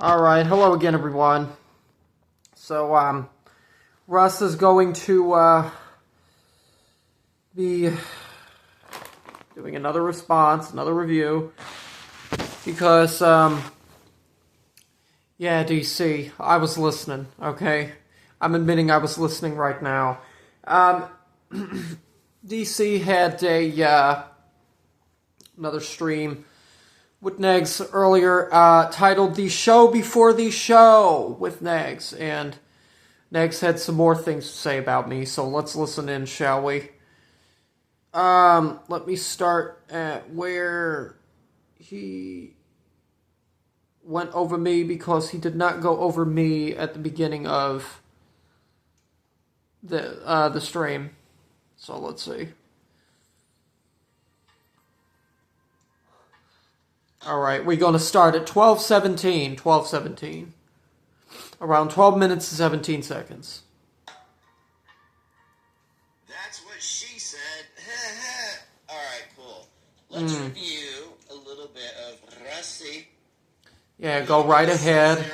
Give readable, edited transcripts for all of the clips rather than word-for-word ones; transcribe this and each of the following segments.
Alright, hello again everyone. So, Russ is going to, be doing another response, another review, because, yeah, DC, I was listening, okay? I'm admitting I was listening right now. DC had another stream with NEGZ earlier, titled The Show Before the Show with NEGZ, and NEGZ had some more things to say about me, so let's listen in, shall we? Let me start at where he went over me, because he did not go over me at the beginning of the stream. So let's see. Alright, we're going to start at 12:17. Around 12 minutes and 17 seconds. That's what she said. Alright, cool. Let's review a little bit of Russi. Yeah, go right ahead.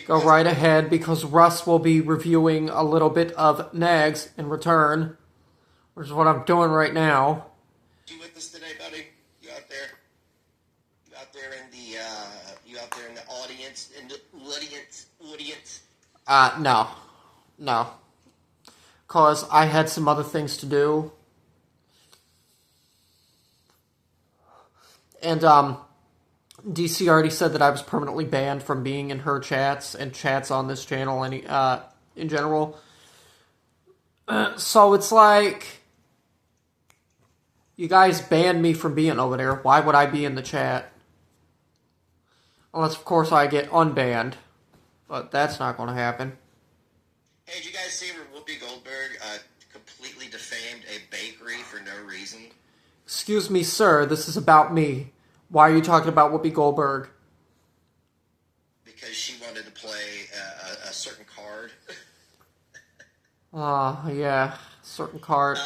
Go right ahead, because Russ will be reviewing a little bit of NEGZ in return, which is what I'm doing right now. You with us today, buddy? You out there? You out there in the audience? In the audience? No. Because I had some other things to do. And, DC already said that I was permanently banned from being in her chats and chats on this channel in general. So it's like, you guys banned me from being over there. Why would I be in the chat? Unless, of course, I get unbanned. But that's not going to happen. Hey, did you guys see where Whoopi Goldberg completely defamed a bakery for no reason? Excuse me, sir. This is about me. Why are you talking about Whoopi Goldberg? Because she wanted to play a certain card. Yeah. Certain card.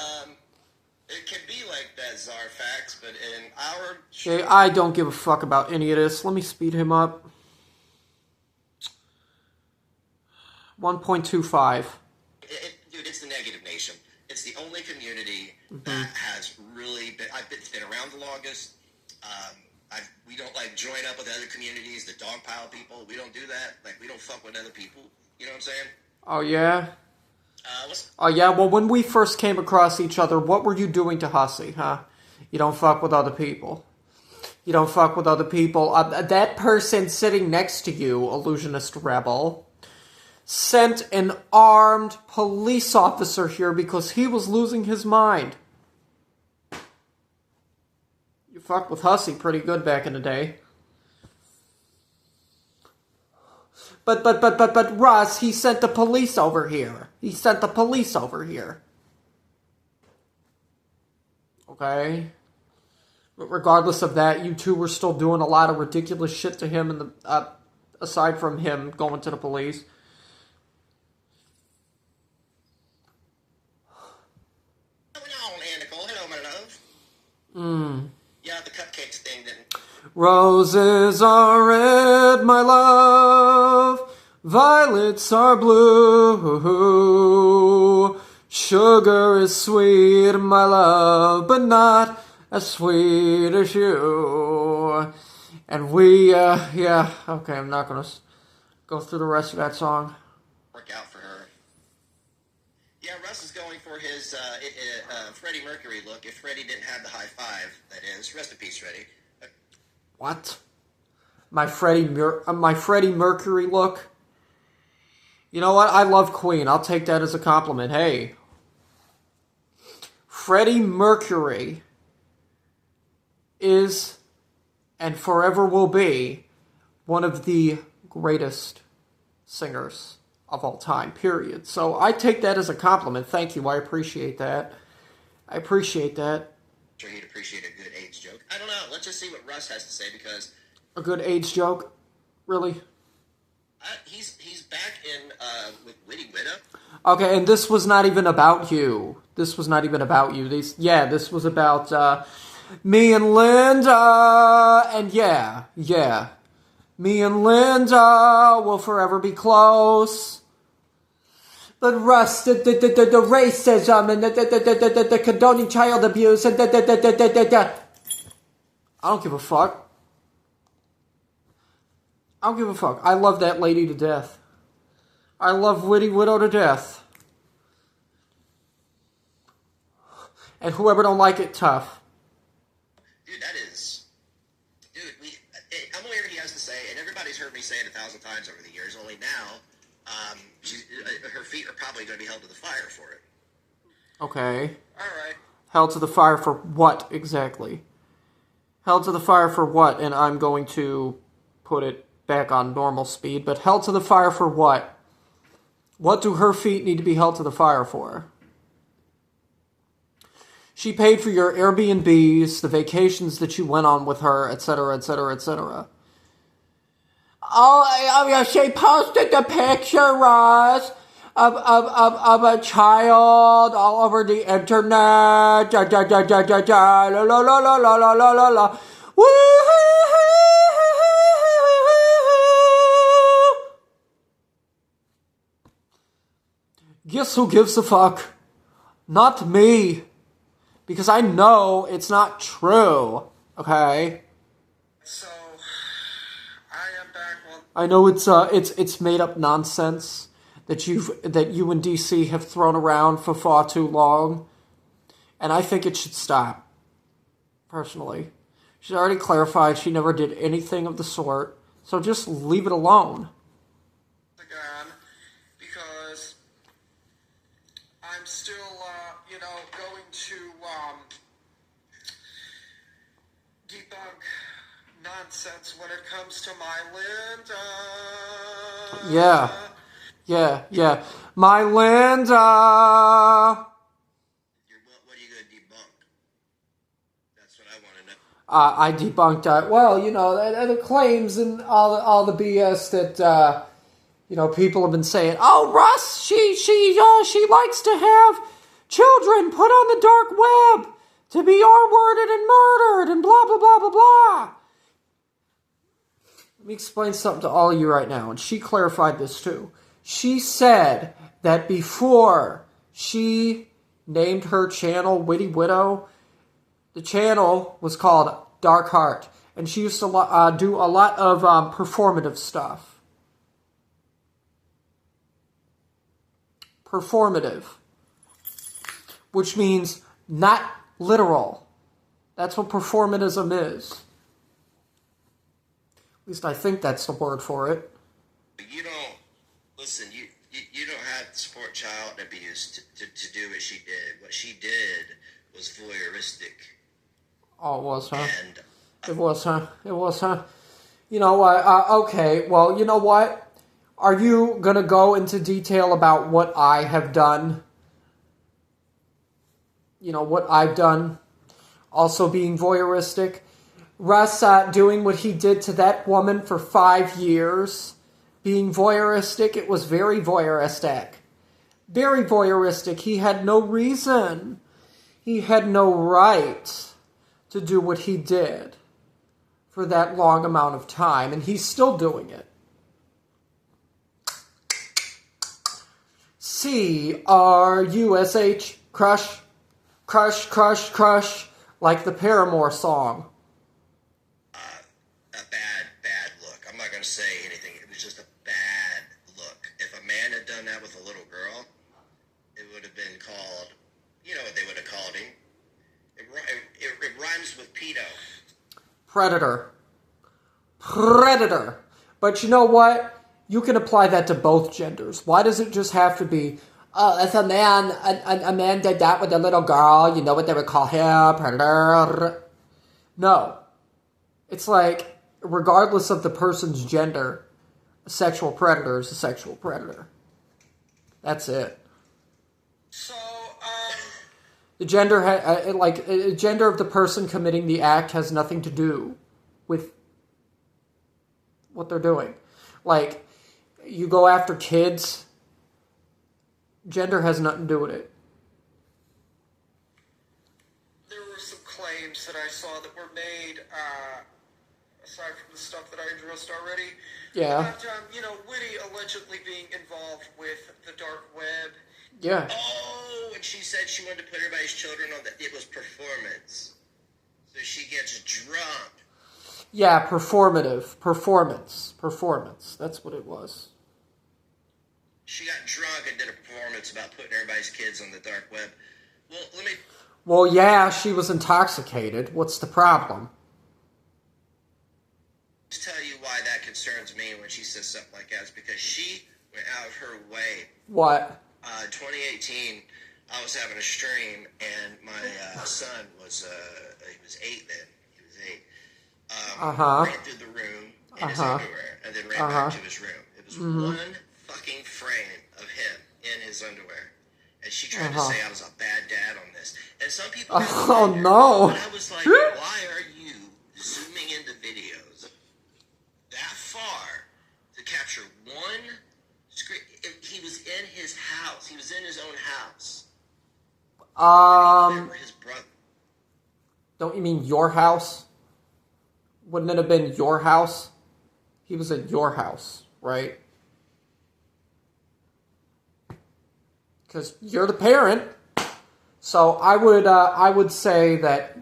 It can be like that, Zarfax, but in our... Okay, I don't give a fuck about any of this. Let me speed him up. 1.25. Dude, it's the negative nation. It's the only community that has really been... It's been around the longest. We don't, join up with other communities, the dogpile people. We don't do that. We don't fuck with other people. You know what I'm saying? Oh, yeah? Yeah, well, when we first came across each other, what were you doing to Hussy, huh? You don't fuck with other people. You don't fuck with other people. That person sitting next to you, Illusionist Rebel, sent an armed police officer here because he was losing his mind. You fucked with Hussy pretty good back in the day. But Russ, he sent the police over here. Okay? But regardless of that, you two were still doing a lot of ridiculous shit to him, and aside from him going to the police. Hello, my love. Yeah, the cupcakes thing didn't... Roses are red, my love. Violets are blue. Sugar is sweet, my love, but not as sweet as you. And we, yeah, okay, I'm not gonna go through the rest of that song. Work out for her. Yeah, Russ is going for his Freddie Mercury look. If Freddie didn't have the high five, that is. Rest in peace, Freddie. What? My Freddie Mercury look? You know what? I love Queen. I'll take that as a compliment. Hey. Freddie Mercury is, and forever will be, one of the greatest singers of all time, period. So I take that as a compliment. Thank you. I appreciate that. I'm sure he'd appreciate a good AIDS joke. I don't know. Let's just see what Russ has to say, because... A good AIDS joke? Really? He's back in with Witty Widow. Okay, and this was not even about you. This was about me and Linda, and yeah. Me and Linda will forever be close. But Russ, the racism and the condoning child abuse and I don't give a fuck. I don't give a fuck. I love that lady to death. I love Witty Widow to death. And whoever don't like it, tough. Dude, that is... Dude, I'm aware he has to say, and everybody's heard me say it 1,000 times over the years, only now, her feet are probably going to be held to the fire for it. Okay. Alright. Held to the fire for what, exactly? Held to the fire for what? And I'm going to put it back on normal speed, but held to the fire for what? What do her feet need to be held to the fire for? She paid for your Airbnbs, the vacations that you went on with her, etc., etc., etc. Oh, she posted the picture, Ross, of a child all over the internet. La la la la la la la la la. Guess who gives a fuck? Not me. Because I know it's not true. Okay? So, I am back. I know it's made up nonsense that you and DC have thrown around for far too long. And I think it should stop. Personally. She's already clarified she never did anything of the sort. So just leave it alone. Again, because I'm still, going to debunk nonsense when it comes to my Linda. Yeah. My Linda. What are you going to debunk? That's what I want to know. I debunked, the claims and all the BS that, people have been saying. Oh, Russ, she likes to have children put on the dark web to be R-worded and murdered and blah, blah, blah, blah, blah. Let me explain something to all of you right now, and she clarified this too. She said that before she named her channel Witty Widow, the channel was called Dark Heart, and she used to do a lot of performative stuff. Performative. Which means not literal. That's what performatism is. At least I think that's the word for it. You don't... Listen, you don't have to support child abuse to do what she did. What she did was voyeuristic. Oh, it was, huh? And, It was, huh? You know what? Okay, well, you know what? Are you going to go into detail about what I have done? What I've done? Also being voyeuristic? Russ doing what he did to that woman for 5 years. Being voyeuristic, it was very voyeuristic. Very voyeuristic. He had no reason. He had no right to do what he did for that long amount of time, and he's still doing it. C-R-U-S-H, crush, crush, crush, crush, like the Paramore song. A bad look. I'm not going to say anything. It was just a bad look. If a man had done that with a little girl, it would have been called, you know what they would have called him. It rhymes with pedo. Predator. But you know what? You can apply that to both genders. Why does it just have to be, oh, if a man did that with a little girl, you know what they would call him? Predator. No. It's like, regardless of the person's gender, a sexual predator is a sexual predator. That's it. So, The gender, gender of the person committing the act has nothing to do with what they're doing. Like, you go after kids, gender has nothing to do with it. there were some claims that I saw that were made, aside from the stuff that I addressed already. Yeah. About, Whitty allegedly being involved with the dark web. Yeah. Oh, and she said she wanted to put everybody's children on it was performance. So she gets drunk. Yeah, performance. That's what it was. She got drunk and did a performance about putting everybody's kids on the dark web. Well, Well, yeah, she was intoxicated. What's the problem? just tell you why that concerns me when she says something like that. It's because she went out of her way. What? 2018, I was having a stream, and my son was, he was 8 then. He was 8. Ran through the room in his underwear, and then ran back to his room. It was one fucking frame of him in his underwear. And she tried to say I was a bad dad on this. And some people... Oh, no. But I was like, why are you zooming into videos that far to capture one screen? He was in his house. He was in his own house. His brother. Don't you mean your house? Wouldn't it have been your house? He was at your house, right? Because you're the parent. So I would say that,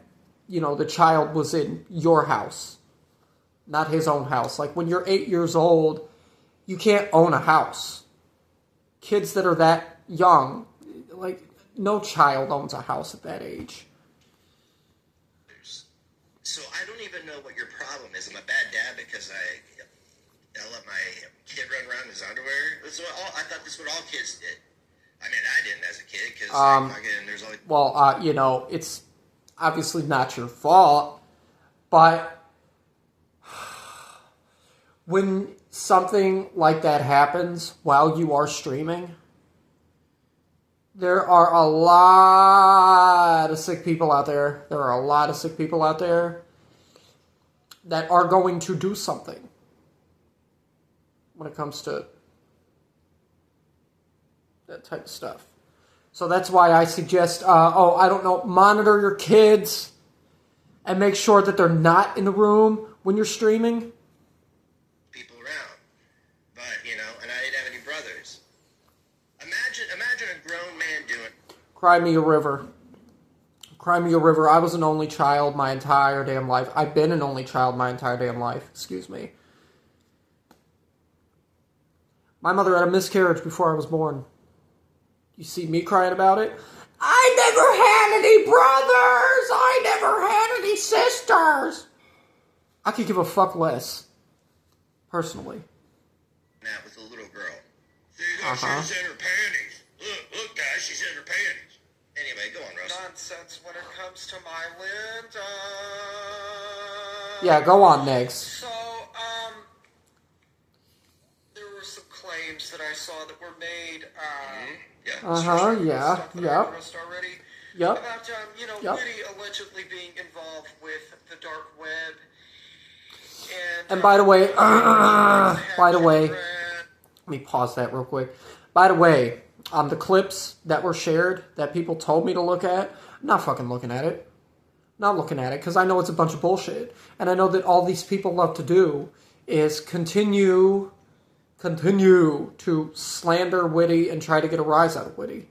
the child was in your house, not his own house. Like when you're 8 years old, you can't own a house. Kids that are that young, like no child owns a house at that age. So I don't even know what your problem is. I'm a bad dad because I let my kid run around in his underwear. I thought this is what all kids did. I mean, I didn't as a kid because there's only... Well, it's obviously not your fault, but when something like that happens while you are streaming, there are a lot of sick people out there. There are a lot of sick people out there that are going to do something when it comes to that type of stuff. So that's why I suggest, monitor your kids and make sure that they're not in the room when you're streaming. People around. But, and I didn't have any brothers. Imagine a grown man doing... Cry me a river. Cry me a river. I was an only child my entire damn life. I've been an only child my entire damn life. Excuse me. My mother had a miscarriage before I was born. You see me crying about it? I never had any brothers! I never had any sisters! I could give a fuck less. Personally. Now with a little girl. She's in her panties. Look, guys, she's in her panties. Anyway, go on, Russ. Nonsense when it comes to my Linda. Yeah, go on, NEGZ. So, there were some claims that I saw that were made, Yep. already. Yep. About, Whitty allegedly being involved with the dark web. And by the way, let me pause that real quick. By the way, the clips that were shared that people told me to look at, I'm not fucking looking at it. Not looking at it because I know it's a bunch of bullshit. And I know that all these people love to do is continue to slander Whitty and try to get a rise out of Whitty.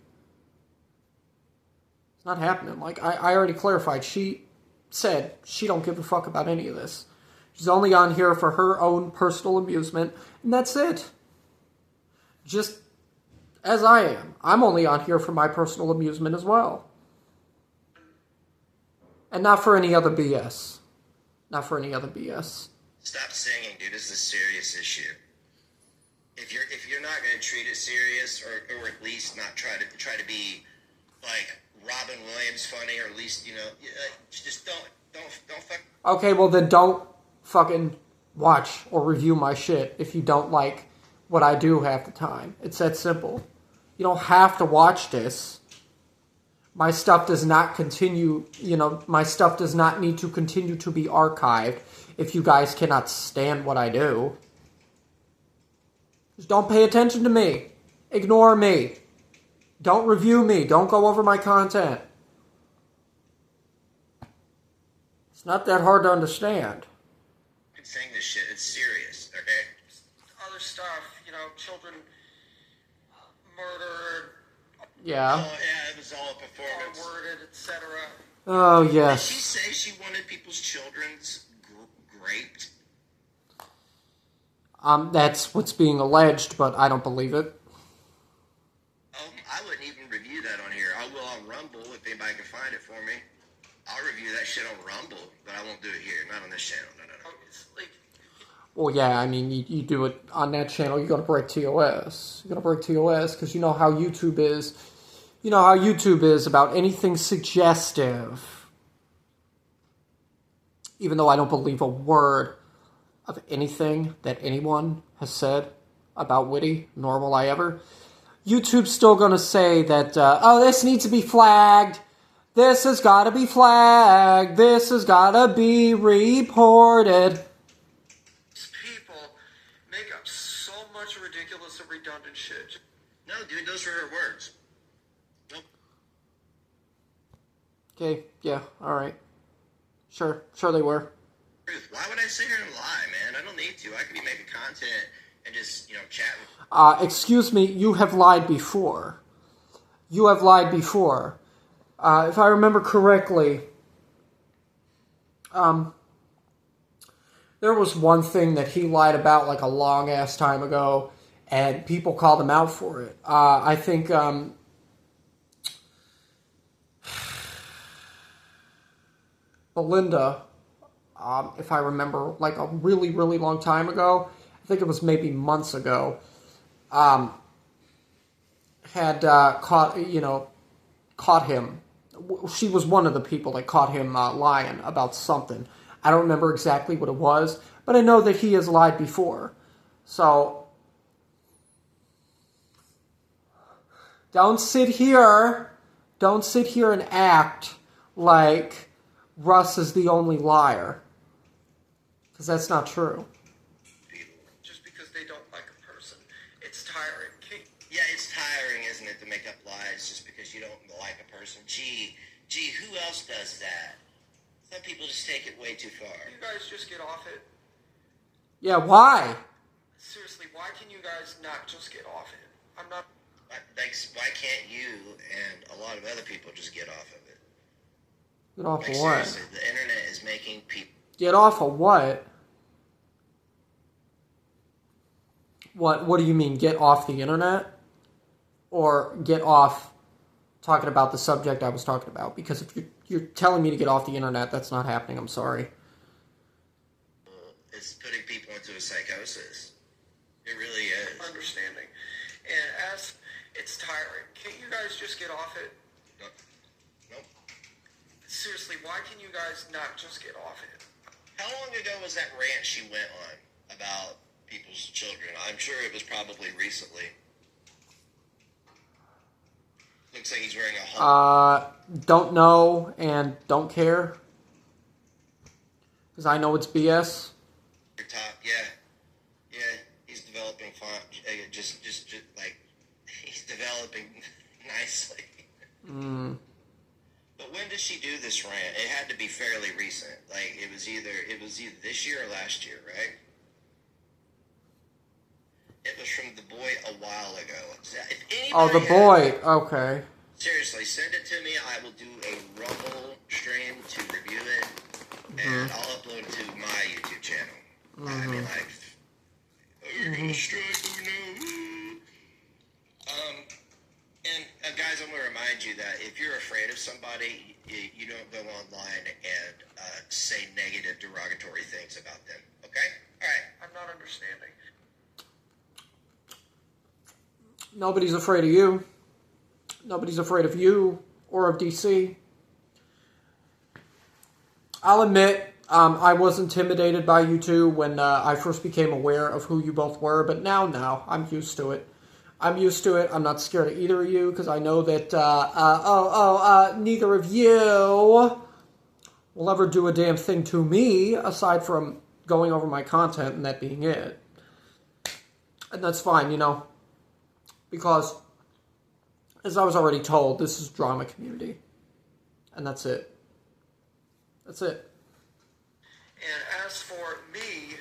It's not happening. Like, I already clarified. She said she don't give a fuck about any of this. She's only on here for her own personal amusement, and that's it. Just as I am. I'm only on here for my personal amusement as well. And not for any other BS. Not for any other BS. Stop singing, dude. This is a serious issue. If you're not going to treat it serious, or at least not try to be like Robin Williams funny, or at least just don't fuck. Okay, well then don't fucking watch or review my shit if you don't like what I do half the time. It's that simple. You don't have to watch this. My stuff does not continue, my stuff does not need to continue to be archived if you guys cannot stand what I do. Just don't pay attention to me. Ignore me. Don't review me. Don't go over my content. It's not that hard to understand. saying this shit. It's serious, okay? Other stuff, children murdered, Yeah. Oh, yeah, it was all a performance. R-worded, etc. Oh, Did yes. she say she wanted people's children's raped? That's what's being alleged, but I don't believe it. I wouldn't even review that on here. I will on Rumble if anybody can find it for me. I'll review that shit on Rumble, but I won't do it here. Not on this channel. No. It's like, Well, yeah, I mean, you do it on that channel, you gotta break TOS. You gotta break TOS, because you know how YouTube is. You know how YouTube is about anything suggestive. Even though I don't believe a word of anything that anyone has said about Witty, nor will I ever. YouTube's still going to say that, this needs to be flagged. This has got to be flagged. This has got to be reported. these people make up so much ridiculous and redundant shit. No, dude, those were her words. Nope. Okay, yeah, alright. Sure they were. Why would I sit here and lie, man? I don't need to. I could be making content and just, chat with... Excuse me, you have lied before. You have lied before. If I remember correctly, there was one thing that he lied about like a long-ass time ago, and people called him out for it. I think, Belinda, if I remember, like a really, really long time ago, I think it was maybe months ago, had caught him. She was one of the people that caught him lying about something. I don't remember exactly what it was, but I know that he has lied before. So, don't sit here and act like Russ is the only liar. Because that's not true. Just because they don't like a person. It's tiring. Yeah, it's tiring, isn't it, to make up lies just because you don't like a person. Gee, who else does that? Some people just take it way too far. You guys just get off it. Yeah, why? Seriously, why can you guys not just get off it? I'm not... Why can't you and a lot of other people just get off of it? Get off Like, of what? seriously, the internet is making people... Get off of what? What do you mean, get off the internet? Or get off talking about the subject I was talking about? Because if you're telling me to get off the internet, that's not happening, I'm sorry. It's putting people into a psychosis. It really is. Understanding. And as it's tiring, can't you guys just get off it? Nope. Seriously, why can you guys not just get off it? How long ago was that rant she went on about people's children? I'm sure it was probably recently. Looks like he's wearing a helmet. Don't know and don't care. Because I know it's BS. Your top, yeah, he's developing font, just like, he's developing nicely. But when did she do this rant? It had to be fairly recent. Like, it was either this year or last year, right? It was from the boy a while ago. If Oh, the boy. Okay. Seriously, send it to me. I will do a Rumble stream to review it, and I'll upload it to my YouTube channel. I mean, like, you're gonna strike, oh no. And guys, I'm gonna remind you that if you're afraid of somebody, you don't go online and say negative, derogatory things about them. Okay? All right. I'm not understanding. Nobody's afraid of you. Nobody's afraid of you or of DC. I'll admit, I was intimidated by you two when I first became aware of who you both were, but now, I'm used to it. I'm used to it. I'm not scared of either of you, because I know that, neither of you will ever do a damn thing to me, aside from going over my content and that being it. And that's fine, because, as I was already told, this is drama community. And that's it. That's it. And as for me,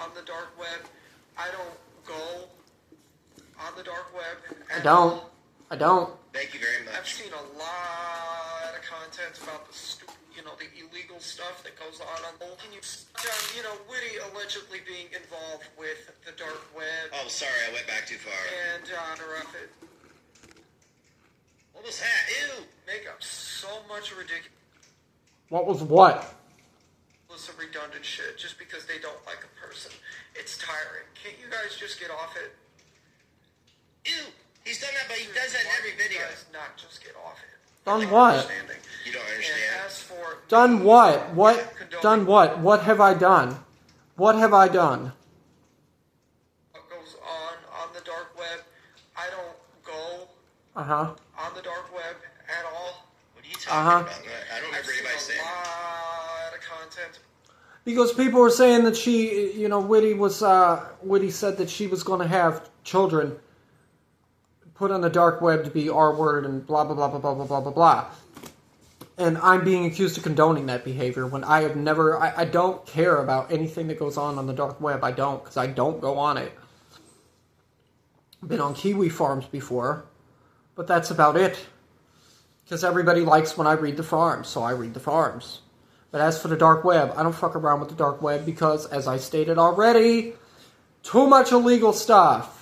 on the dark web. I don't go on the dark web. I don't. Thank you very much. I've seen a lot of content about the the illegal stuff that goes on. Witty allegedly being involved with the dark web. Oh, sorry, I went back too far. And What was that? Ew! Make up so much ridiculous. What was what? Some redundant shit just because they don't like a person. It's tiring. Can't you guys just get off it? Ew! He's done that, but he does that in every video. Guys not just get off it. Done what? You don't understand. And as for Done what? What? Done what? What have I done? What have I done? What goes on the dark web? I don't go Uh-huh. on the dark web at all. What are you talking about? I don't remember anybody I've seen saying a that. lot of content. Because people were saying that she, Witty said that she was going to have children put on the dark web to be R-word and blah, blah, blah, blah, blah, blah, blah, blah, blah. And I'm being accused of condoning that behavior when I have never, I don't care about anything that goes on the dark web. I don't, because I don't go on it. Been on kiwi farms before, but that's about it. Because everybody likes when I read the farms, so I read the farms. But as for the dark web, I don't fuck around with the dark web because, as I stated already, too much illegal stuff.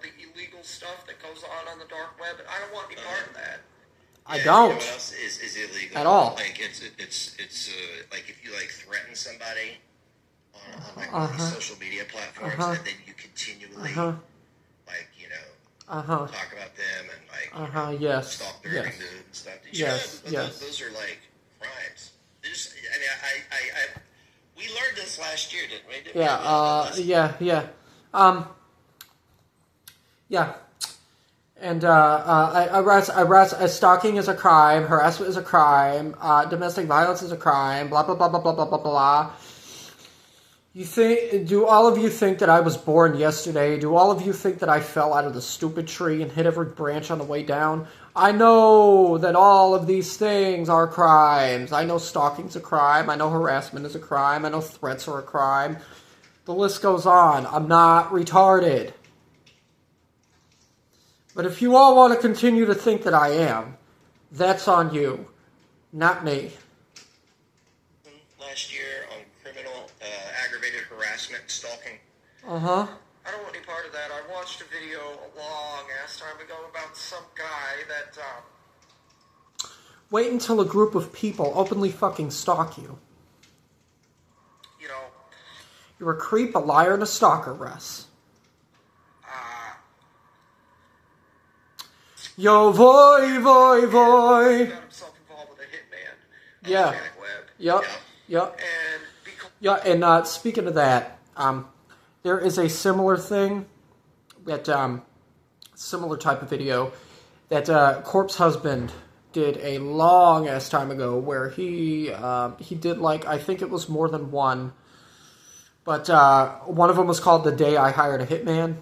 The illegal stuff that goes on the dark web, and I don't want any part of that. I don't. You know what else is illegal? At all. Like it's like if you like threaten somebody on like social media platforms, and then you continually talk about them and yes, stalk their yes, mood and stuff. yes, yes. Those are like crimes. We learned this last year, didn't we? Yeah. And I read stalking is a crime, harassment is a crime, domestic violence is a crime, blah blah blah blah blah blah blah blah. Do all of you think that I was born yesterday? Do all of you think that I fell out of the stupid tree and hit every branch on the way down? I know that all of these things are crimes. I know stalking's a crime. I know harassment is a crime. I know threats are a crime. The list goes on. I'm not retarded. But if you all want to continue to think that I am, that's on you, not me. Last year on criminal aggravated harassment, stalking. Uh-huh. I don't want any part of that. I watched a video a long-ass time ago about some guy that, Wait until a group of people openly fucking stalk you. You're a creep, a liar, and a stalker, Russ. Yo, voy. got himself involved with a hitman. Yeah. On the dark web. Yep. And and speaking of that, there is a similar thing, similar type of video, that Corpse Husband did a long-ass time ago, where he did, like, I think it was more than one, but one of them was called The Day I Hired a Hitman.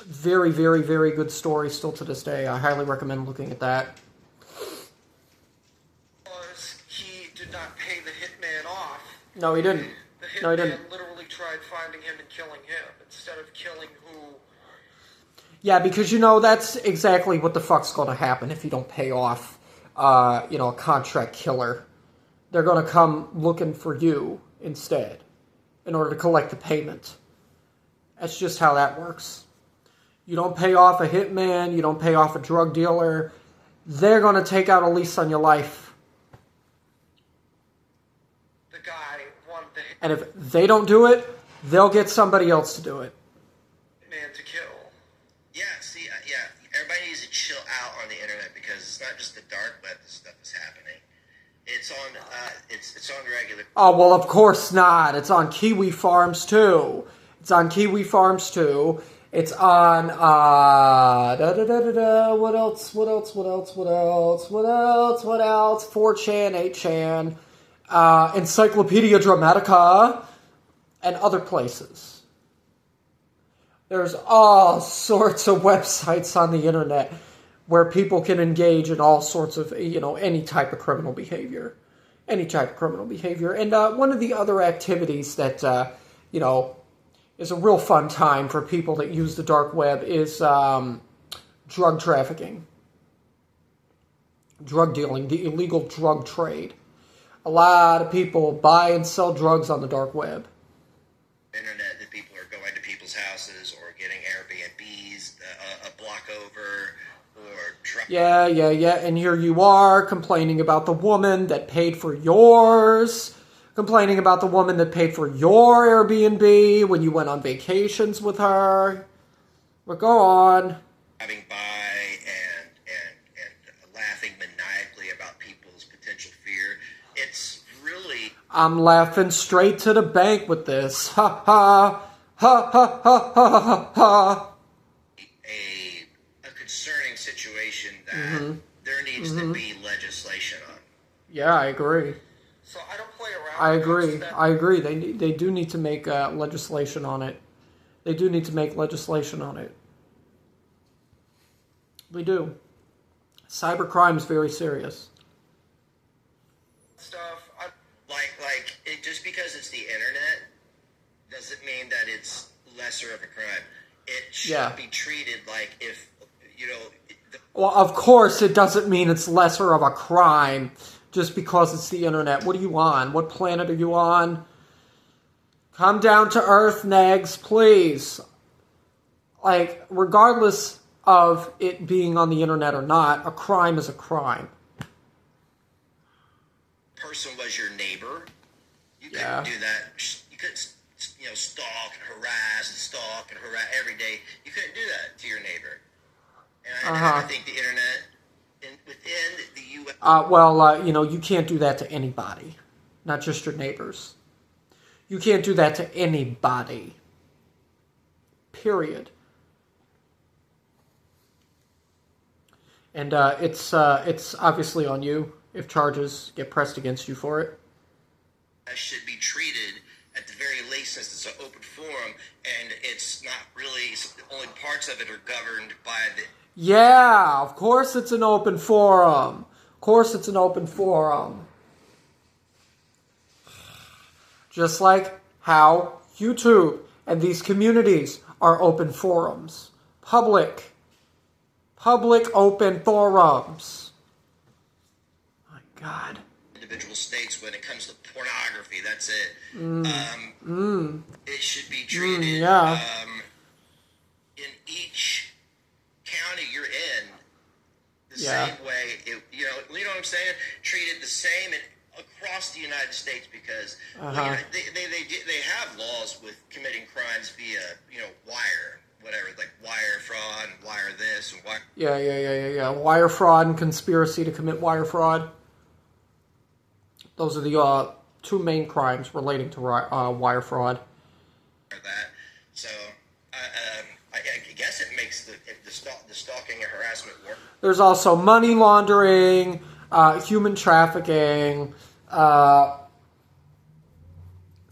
Very, very, very good story still to this day. I highly recommend looking at that. He did not pay the hitman off. No, he didn't. The hitman No, he didn't. literally tried finding him and killing him instead of killing who. Yeah, because, that's exactly what the fuck's going to happen if you don't pay off, a contract killer. They're going to come looking for you instead in order to collect the payment. That's just how that works. You don't pay off a hitman, you don't pay off a drug dealer, they're going to take out a lease on your life. The guy wanted the And if they don't do it, they'll get somebody else to do it. hitman to kill. Yeah, see, everybody needs to chill out on the internet because it's not just the dark web this stuff is happening. It's on, it's on regular. Oh, well, of course not. It's on kiwi farms, too. It's on 4chan, 8chan, Encyclopedia Dramatica, and other places. There's all sorts of websites on the internet where people can engage in all sorts of, any type of criminal behavior. any type of criminal behavior. And one of the other activities that, is a real fun time for people that use the dark web is drug trafficking, drug dealing, the illegal drug trade. A lot of people buy and sell drugs on the dark web. Internet, that people are going to people's houses or getting Airbnbs a block over, or yeah. And here you are complaining about the woman that paid for yours, complaining about the woman that paid for your Airbnb when you went on vacations with her. But go on. Driving by and laughing maniacally about people's potential fear. It's really... I'm laughing straight to the bank with this. Ha ha. Ha ha ha ha ha ha. A concerning situation that there needs to be legislation on. Yeah, I agree. So I don't play around. I agree. They do need to make legislation on it. They do need to make legislation on it. We do. Cybercrime is very serious. Stuff. Like it, just because it's the internet doesn't mean that it's lesser of a crime. It should be treated like if, Well, of course it doesn't mean it's lesser of a crime just because it's the internet. What are you on? What planet are you on? Come down to Earth, NEGZ, please. Like, regardless of it being on the internet or not, a crime is a crime. Person was your neighbor. You couldn't do that. You couldn't, stalk and harass every day. You couldn't do that to your neighbor. And I think the internet, within the U.S. You can't do that to anybody, not just your neighbors. You can't do that to anybody. Period. And it's obviously on you if charges get pressed against you for it. Should be treated at the very least, since it's an open forum, and it's not really, only parts of it are governed by the... Yeah, of course it's an open forum. Of course it's an open forum. Just like how YouTube and these communities are open forums. Public open forums. My God. Individual states, when it comes to pornography, that's it. It should be treated in each county you're in the same way. You know what I'm saying? Treated the same across the United States, because they have laws with committing crimes via wire. Whatever, like wire fraud and wire this and wire... Yeah. Wire fraud and conspiracy to commit wire fraud. Those are the two main crimes relating to wire fraud. That. So, I guess it makes the stalking and harassment work. There's also money laundering, human trafficking,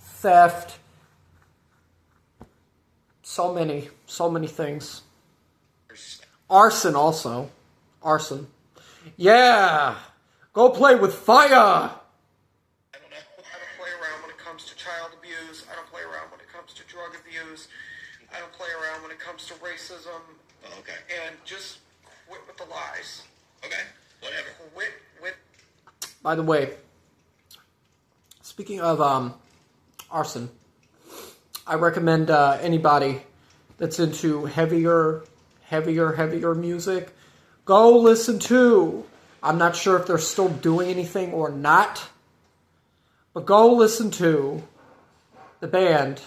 theft. So many things. Arson also. Arson. Yeah! Go play with fire! I don't play around when it comes to child abuse. I don't play around when it comes to drug abuse. I don't play around when it comes to racism. Oh, okay. And just quit with the lies. Okay. Whatever. Quit with... By the way, speaking of arson, I recommend anybody that's into heavier music, go listen to, I'm not sure if they're still doing anything or not, but go listen to the band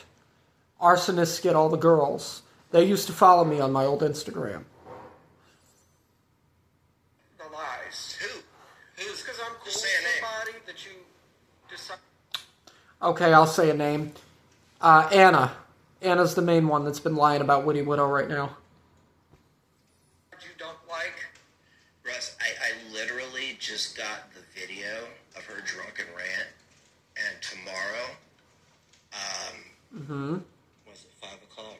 Arsonists Get All the Girls. They used to follow me on my old Instagram. The lies. Who? Who's? Because I'm cool with Say a name. somebody that you decide... Okay, I'll say a name. Anna. Anna's the main one that's been lying about Witty Widow right now. You don't like... Russ, I literally just got the video of her drunken rant, and tomorrow, was it 5 o'clock?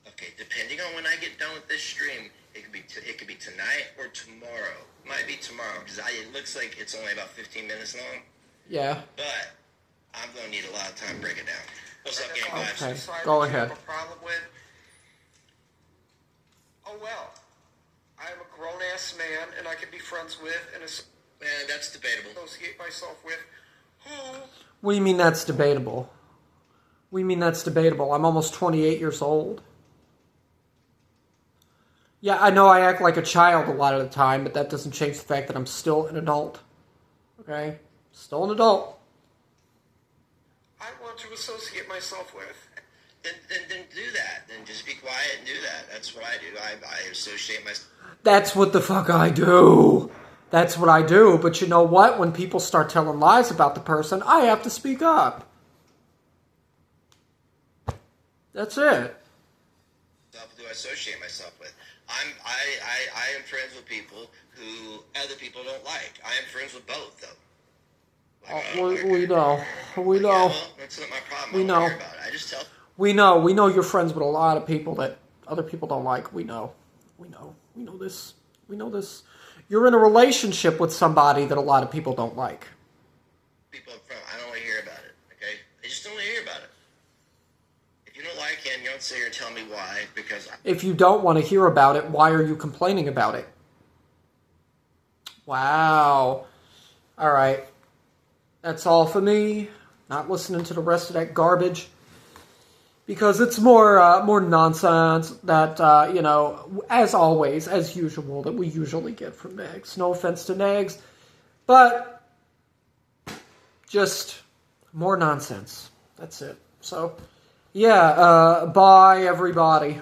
Okay, depending on when I get done with this stream, It could be tonight or tomorrow. Might be tomorrow because it looks like it's only about 15 minutes long. Yeah. But I'm gonna need a lot of time to break it down. What's up, gang? Okay, Vibes? go ahead. Have a problem with? Oh well, I'm a grown-ass man, and I can be friends with and That's debatable. associate myself with who? What do you mean that's debatable? What do you mean that's debatable? I'm almost 28 years old. Yeah, I know I act like a child a lot of the time, but that doesn't change the fact that I'm still an adult. Okay? Still an adult. I want to associate myself with. Then do that. Then just be quiet and do that. That's what I do. I associate myself. That's what the fuck I do. That's what I do. But you know what? When people start telling lies about the person, I have to speak up. That's it. Do I associate myself with? I am friends with people who other people don't like. I am friends with both, though. Like, We know. We know. Yeah, well, that's not my problem. We I don't know. hear about it. I just tell. We know you're friends with a lot of people that other people don't like. We know this. You're in a relationship with somebody that a lot of people don't like. People up front, I don't want to hear about it, okay? I just don't want to hear about it. If you don't like him, you don't sit here and tell me why, because... If you don't want to hear about it, why are you complaining about it? Wow. All right. That's all for me. Not listening to the rest of that garbage. Because it's more nonsense that, as always, as usual, that we usually get from NEGZ. No offense to NEGZ, but just more nonsense. That's it. So, yeah, bye, everybody.